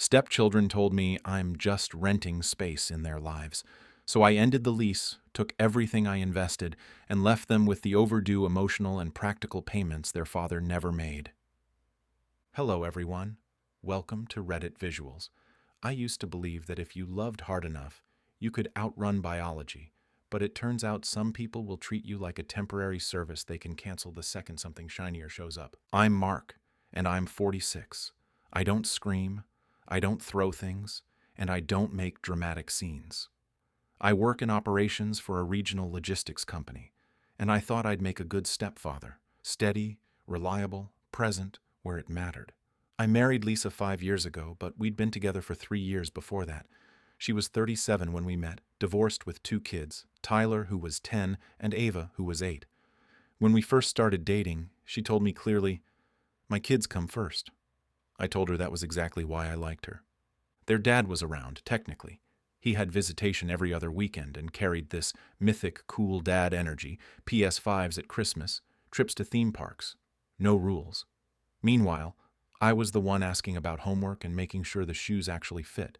Stepchildren told me I'm just renting space in their lives. So I ended the lease, took everything I invested, and left them with the overdue emotional and practical payments their father never made. Hello, everyone. Welcome to Reddit Visuals. I used to believe that if you loved hard enough, you could outrun biology, but it turns out some people will treat you like a temporary service they can cancel the second something shinier shows up. I'm Mark, and I'm 46. I don't scream, I don't throw things, and I don't make dramatic scenes. I work in operations for a regional logistics company, and I thought I'd make a good stepfather, steady, reliable, present where it mattered. I married Lisa 5 years ago, but we'd been together for 3 years before that. She was 37 when we met, divorced with 2 kids, Tyler, who was 10, and Ava, who was 8. When we first started dating, she told me clearly, "My kids come first." I told her that was exactly why I liked her. Their dad was around, technically. He had visitation every other weekend and carried this mythic cool dad energy, PS5s at Christmas, trips to theme parks. No rules. Meanwhile, I was the one asking about homework and making sure the shoes actually fit.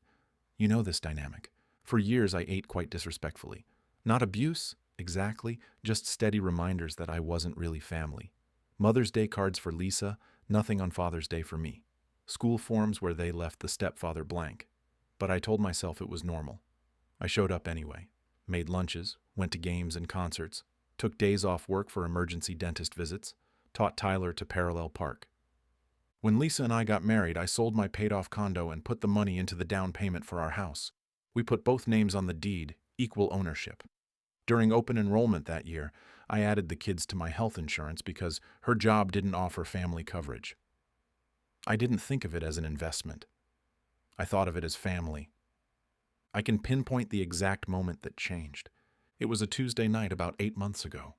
You know this dynamic. For years I ate quite disrespectfully. Not abuse, exactly, just steady reminders that I wasn't really family. Mother's Day cards for Lisa, nothing on Father's Day for me. School forms where they left the stepfather blank. But I told myself it was normal. I showed up anyway, made lunches, went to games and concerts, took days off work for emergency dentist visits, taught Tyler to parallel park. When Lisa and I got married, I sold my paid-off condo and put the money into the down payment for our house. We put both names on the deed, equal ownership. During open enrollment that year, I added the kids to my health insurance because her job didn't offer family coverage. I didn't think of it as an investment. I thought of it as family. I can pinpoint the exact moment that changed. It was a Tuesday night about 8 months ago.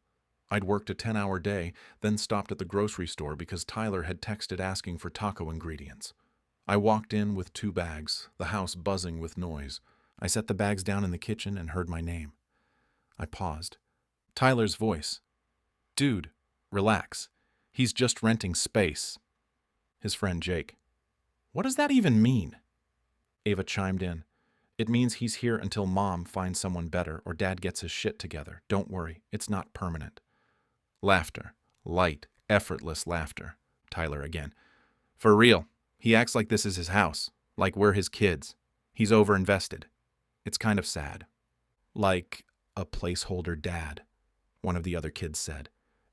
I'd worked a 10-hour day, then stopped at the grocery store because Tyler had texted asking for taco ingredients. I walked in with 2 bags, the house buzzing with noise. I set the bags down in the kitchen and heard my name. I paused. Tyler's voice. "Dude, relax. He's just renting space." His friend Jake. "What does that even mean?" Ava chimed in. "It means he's here until Mom finds someone better or Dad gets his shit together. Don't worry, it's not permanent." Laughter. Light, effortless laughter. Tyler again. "For real, he acts like this is his house, like we're his kids. He's overinvested. It's kind of sad." "Like a placeholder dad," one of the other kids said,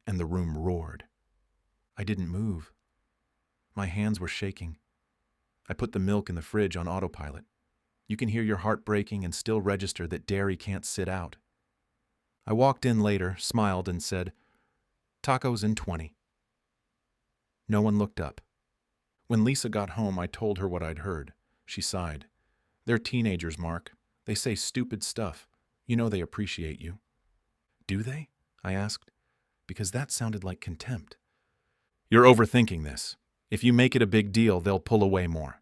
and the room roared. I didn't move. My hands were shaking. I put the milk in the fridge on autopilot. You can hear your heart breaking and still register that dairy can't sit out. I walked in later, smiled, and said, "Tacos in 20. No one looked up. When Lisa got home, I told her what I'd heard. She sighed. "They're teenagers, Mark. They say stupid stuff. You know they appreciate you." "Do they?" I asked, because that sounded like contempt. "You're overthinking this. If you make it a big deal, they'll pull away more.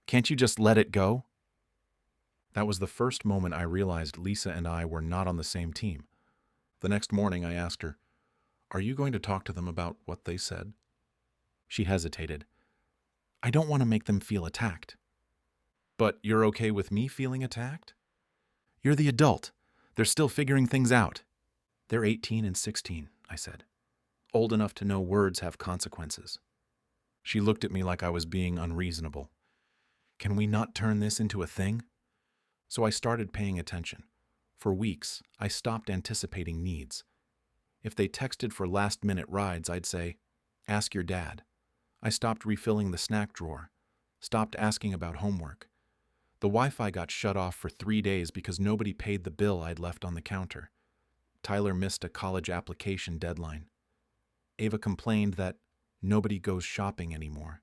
Can't you just let it go?" That was the first moment I realized Lisa and I were not on the same team. The next morning I asked her, "Are you going to talk to them about what they said?" She hesitated. "I don't want to make them feel attacked." "But you're okay with me feeling attacked?" "You're the adult. They're still figuring things out." "They're 18 and 16, I said. "Old enough to know words have consequences." She looked at me like I was being unreasonable. "Can we not turn this into a thing?" So I started paying attention. For weeks, I stopped anticipating needs. If they texted for last-minute rides, I'd say, "Ask your dad." I stopped refilling the snack drawer, stopped asking about homework. The Wi-Fi got shut off for 3 days because nobody paid the bill I'd left on the counter. Tyler missed a college application deadline. Ava complained that nobody goes shopping anymore.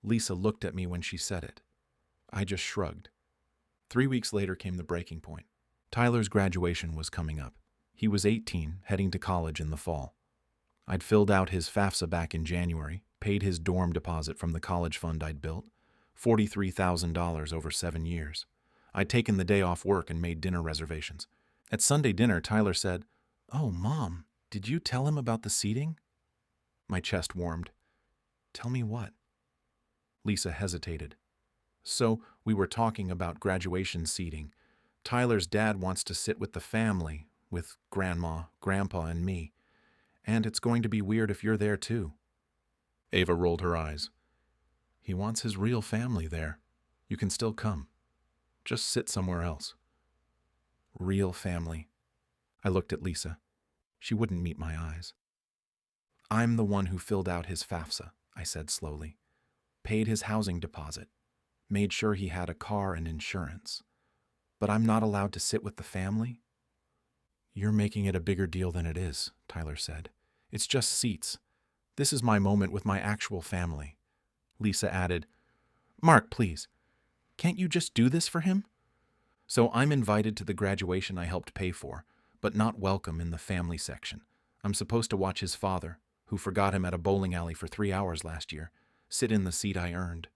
Lisa looked at me when she said it. I just shrugged. 3 weeks later came the breaking point. Tyler's graduation was coming up. He was 18, heading to college in the fall. I'd filled out his FAFSA back in January, paid his dorm deposit from the college fund I'd built, $43,000 over 7 years. I'd taken the day off work and made dinner reservations. At Sunday dinner, Tyler said, "Oh, Mom, did you tell him about the seating?" My chest warmed. "Tell me what?" Lisa hesitated. So, we were talking about graduation seating. Tyler's dad wants to sit with the family, with Grandma, Grandpa, and me. And it's going to be weird if you're there too. Ava rolled her eyes. He wants his real family there. You can still come. Just sit somewhere else. Real family. I looked at Lisa. She wouldn't meet my eyes. I'm the one who filled out his FAFSA, I said slowly. Paid his housing deposit. Made sure he had a car and insurance. But I'm not allowed to sit with the family? You're making it a bigger deal than it is, Tyler said. It's just seats. This is my moment with my actual family. Lisa added, Mark, please, can't you just do this for him? So I'm invited to the graduation I helped pay for, but not welcome in the family section. I'm supposed to watch his father, who forgot him at a bowling alley for 3 hours last year, sit in the seat I earned.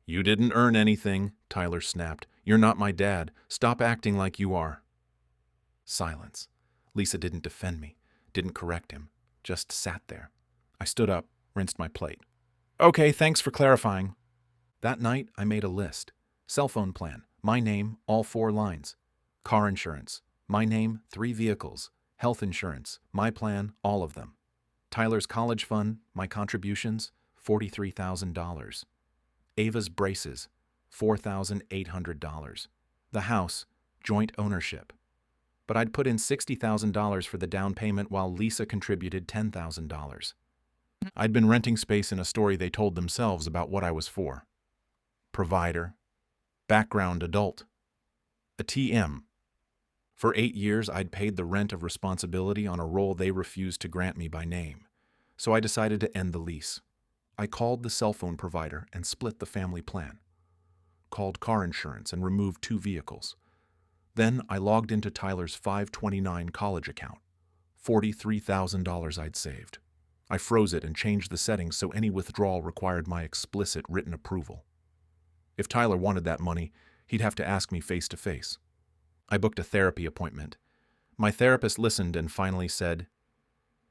You didn't earn anything, Tyler snapped. You're not my dad. Stop acting like you are. Silence. Lisa didn't defend me, didn't correct him, just sat there. I stood up, rinsed my plate. Okay, thanks for clarifying. That night, I made a list. Cell phone plan, my name, all 4 lines. Car insurance, my name, 3 vehicles. Health insurance, my plan, all of them. Tyler's college fund, my contributions, $43,000. Ava's braces, $4,800. The house, joint ownership. But I'd put in $60,000 for the down payment while Lisa contributed $10,000. I'd been renting space in a story they told themselves about what I was for. Provider, background adult, a TM. For 8 years, I'd paid the rent of responsibility on a role they refused to grant me by name. So I decided to end the lease. I called the cell phone provider and split the family plan. Called car insurance and removed 2 vehicles. Then I logged into Tyler's 529 college account. $43,000 I'd saved. I froze it and changed the settings so any withdrawal required my explicit written approval. If Tyler wanted that money, he'd have to ask me face to face. I booked a therapy appointment. My therapist listened and finally said,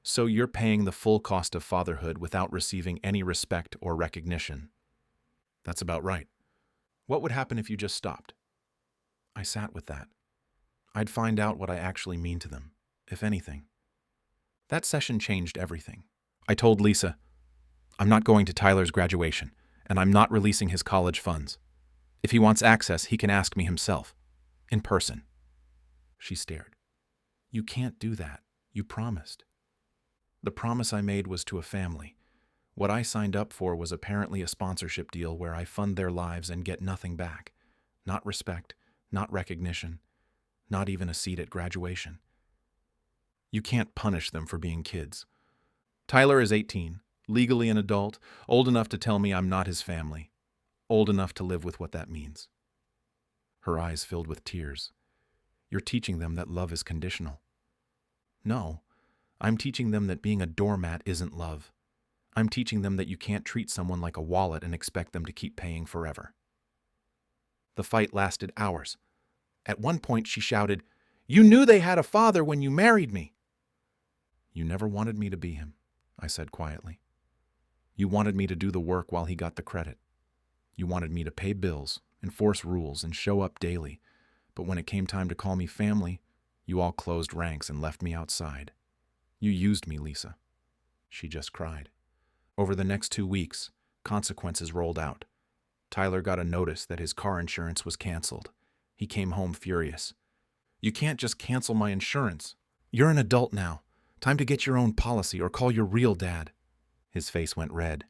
So you're paying the full cost of fatherhood without receiving any respect or recognition. That's about right. What would happen if you just stopped? I sat with that. I'd find out what I actually mean to them, if anything. That session changed everything. I told Lisa, I'm not going to Tyler's graduation, and I'm not releasing his college funds. If he wants access, he can ask me himself, in person. She stared. You can't do that. You promised. The promise I made was to a family. What I signed up for was apparently a sponsorship deal where I fund their lives and get nothing back. Not respect, not recognition, not even a seat at graduation. You can't punish them for being kids. Tyler is 18, legally an adult, old enough to tell me I'm not his family, old enough to live with what that means. Her eyes filled with tears. You're teaching them that love is conditional. No, I'm teaching them that being a doormat isn't love. I'm teaching them that you can't treat someone like a wallet and expect them to keep paying forever. The fight lasted hours. At one point she shouted, You knew they had a father when you married me. You never wanted me to be him, I said quietly. You wanted me to do the work while he got the credit. You wanted me to pay bills, enforce rules, and show up daily. But when it came time to call me family, you all closed ranks and left me outside. You used me, Lisa. She just cried. Over the next 2 weeks, consequences rolled out. Tyler got a notice that his car insurance was canceled. He came home furious. You can't just cancel my insurance. You're an adult now. Time to get your own policy or call your real dad. His face went red.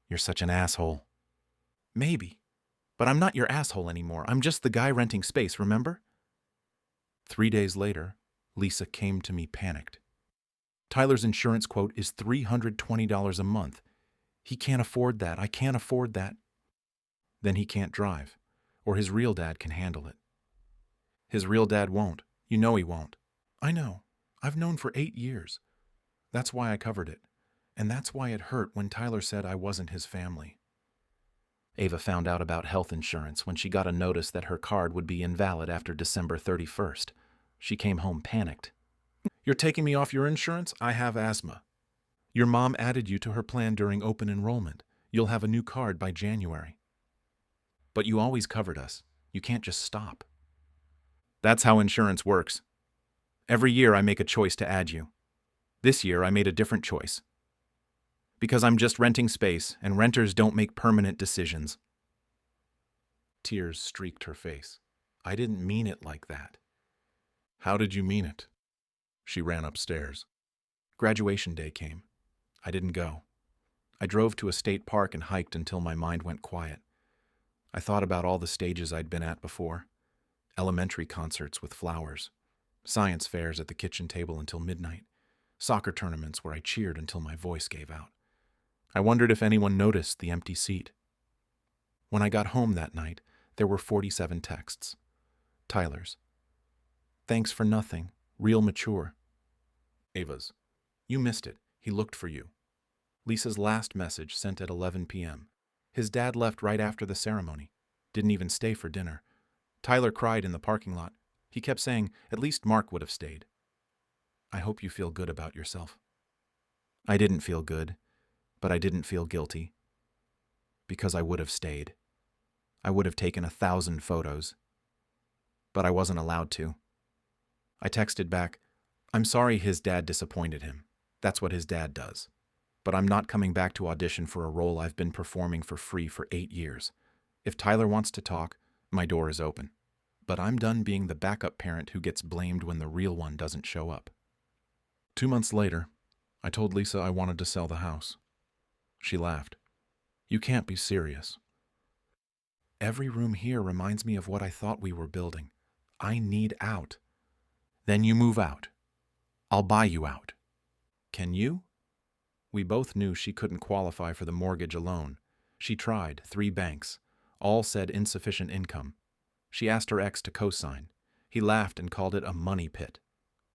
You're such an asshole. Maybe. But I'm not your asshole anymore. I'm just the guy renting space, remember? 3 days later, Lisa came to me panicked. Tyler's insurance quote is $320 a month. He can't afford that. I can't afford that. Then he can't drive, or his real dad can handle it. His real dad won't. You know he won't. I know. I've known for 8 years. That's why I covered it. And that's why it hurt when Tyler said I wasn't his family. Ava found out about health insurance when she got a notice that her card would be invalid after December 31st. She came home panicked. You're taking me off your insurance? I have asthma. Your mom added you to her plan during open enrollment. You'll have a new card by January. But you always covered us. You can't just stop. That's how insurance works. Every year I make a choice to add you. This year I made a different choice. Because I'm just renting space, and renters don't make permanent decisions. Tears streaked her face. I didn't mean it like that. How did you mean it? She ran upstairs. Graduation day came. I didn't go. I drove to a state park and hiked until my mind went quiet. I thought about all the stages I'd been at before. Elementary concerts with flowers. Science fairs at the kitchen table until midnight. Soccer tournaments where I cheered until my voice gave out. I wondered if anyone noticed the empty seat. When I got home that night, there were 47 texts. Tyler's. Thanks for nothing. Real mature. Ava's. You missed it. He looked for you. Lisa's last message sent at 11 p.m. His dad left right after the ceremony. Didn't even stay for dinner. Tyler cried in the parking lot. He kept saying, at least Mark would have stayed. I hope you feel good about yourself. I didn't feel good, but I didn't feel guilty. Because I would have stayed. I would have taken 1,000 photos. But I wasn't allowed to. I texted back, I'm sorry his dad disappointed him. That's what his dad does. But I'm not coming back to audition for a role I've been performing for free for 8 years. If Tyler wants to talk, my door is open. But I'm done being the backup parent who gets blamed when the real one doesn't show up. 2 months later, I told Lisa I wanted to sell the house. She laughed. You can't be serious. Every room here reminds me of what I thought we were building. I need out. Then you move out. I'll buy you out. Can you? We both knew she couldn't qualify for the mortgage alone. She tried 3 banks. All said insufficient income. She asked her ex to co-sign. He laughed and called it a money pit.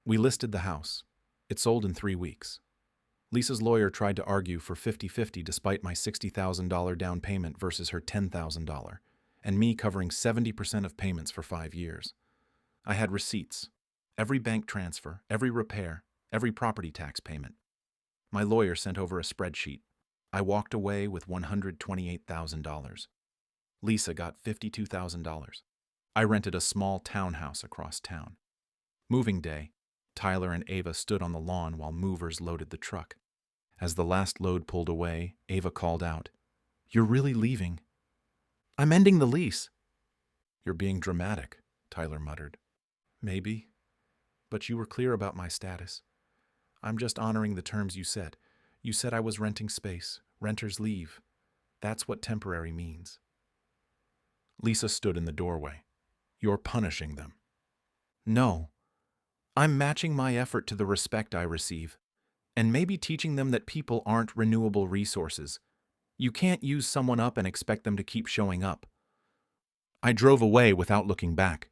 We listed the house. It sold in 3 weeks. Lisa's lawyer tried to argue for 50-50 despite my $60,000 down payment versus her $10,000, and me covering 70% of payments for 5 years. I had receipts. Every bank transfer, every repair, every property tax payment. My lawyer sent over a spreadsheet. I walked away with $128,000. Lisa got $52,000. I rented a small townhouse across town. Moving day, Tyler and Ava stood on the lawn while movers loaded the truck. As the last load pulled away, Ava called out, You're really leaving? I'm ending the lease. You're being dramatic, Tyler muttered. Maybe, but you were clear about my status. I'm just honoring the terms you set. You said I was renting space. Renters leave. That's what temporary means. Lisa stood in the doorway. You're punishing them. No. I'm matching my effort to the respect I receive, and maybe teaching them that people aren't renewable resources. You can't use someone up and expect them to keep showing up. I drove away without looking back.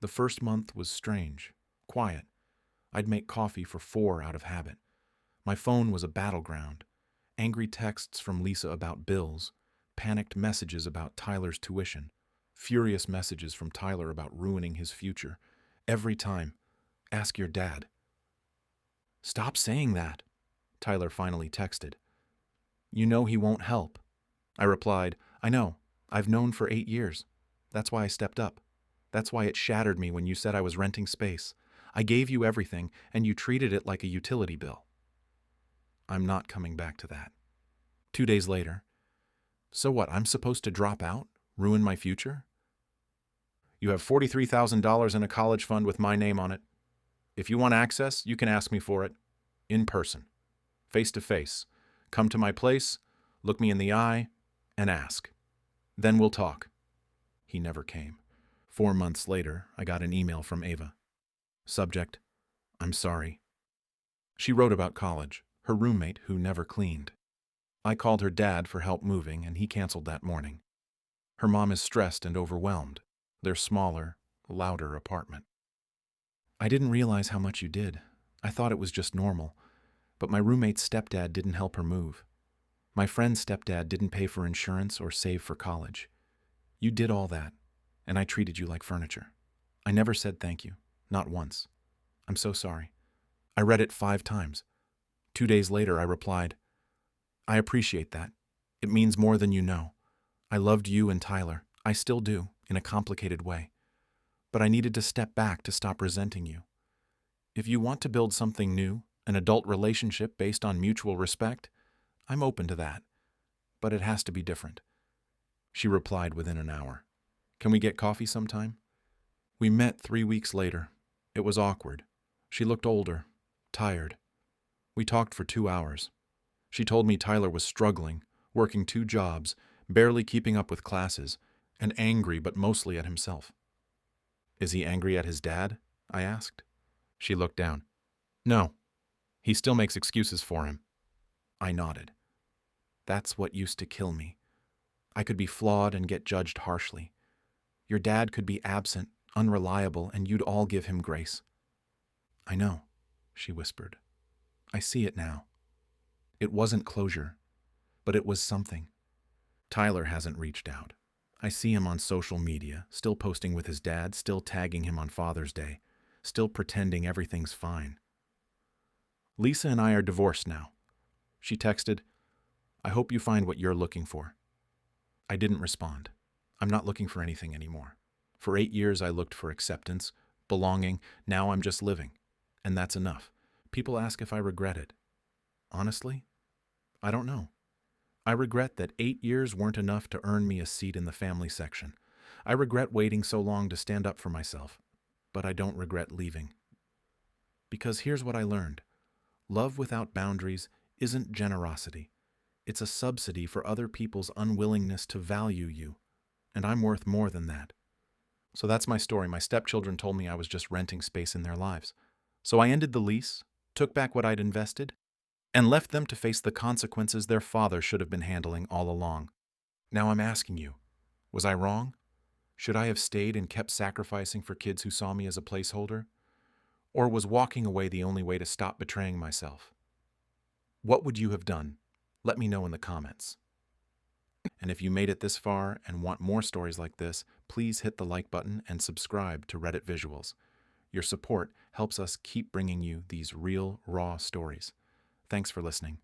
The first month was strange, quiet. I'd make coffee for 4 out of habit. My phone was a battleground. Angry texts from Lisa about bills, panicked messages about Tyler's tuition, furious messages from Tyler about ruining his future. Every time, ask your dad. Stop saying that, Tyler finally texted. You know he won't help. I replied, I know. I've known for 8 years. That's why I stepped up. That's why it shattered me when you said I was renting space. I gave you everything, and you treated it like a utility bill. I'm not coming back to that. 2 days later. So what, I'm supposed to drop out? Ruin my future? You have $43,000 in a college fund with my name on it. If you want access, you can ask me for it. In person. Face to face. Come to my place, look me in the eye, and ask. Then we'll talk. He never came. 4 months later, I got an email from Ava. Subject, I'm sorry. She wrote about college, her roommate who never cleaned. I called her dad for help moving, and he canceled that morning. Her mom is stressed and overwhelmed. Their smaller, louder apartment. I didn't realize how much you did. I thought it was just normal. But my roommate's stepdad didn't help her move. My friend's stepdad didn't pay for insurance or save for college. You did all that, and I treated you like furniture. I never said thank you, not once. I'm so sorry. I read it 5 times. 2 days later, I replied, I appreciate that. It means more than you know. I loved you and Tyler. I still do, in a complicated way. But I needed to step back to stop resenting you. If you want to build something new, an adult relationship based on mutual respect, I'm open to that. But it has to be different. She replied within an hour. Can we get coffee sometime? We met 3 weeks later. It was awkward. She looked older, tired. We talked for 2 hours. She told me Tyler was struggling, working 2 jobs, barely keeping up with classes, and angry but mostly at himself. Is he angry at his dad? I asked. She looked down. No. He still makes excuses for him. I nodded. That's what used to kill me. I could be flawed and get judged harshly. Your dad could be absent, unreliable, and you'd all give him grace. I know, she whispered. I see it now. It wasn't closure, but it was something. Tyler hasn't reached out. I see him on social media, still posting with his dad, still tagging him on Father's Day, still pretending everything's fine. Lisa and I are divorced now. She texted, I hope you find what you're looking for. I didn't respond. I'm not looking for anything anymore. For 8 years I looked for acceptance, belonging. Now I'm just living. And that's enough. People ask if I regret it. Honestly, I don't know. I regret that 8 years weren't enough to earn me a seat in the family section. I regret waiting so long to stand up for myself. But I don't regret leaving. Because here's what I learned. Love without boundaries isn't generosity. It's a subsidy for other people's unwillingness to value you. And I'm worth more than that. So that's my story. My stepchildren told me I was just renting space in their lives. So I ended the lease, took back what I'd invested, and left them to face the consequences their father should have been handling all along. Now I'm asking you, was I wrong? Should I have stayed and kept sacrificing for kids who saw me as a placeholder? Or was walking away the only way to stop betraying myself? What would you have done? Let me know in the comments. And if you made it this far and want more stories like this, please hit the like button and subscribe to Reddit Visuals. Your support helps us keep bringing you these real, raw stories. Thanks for listening.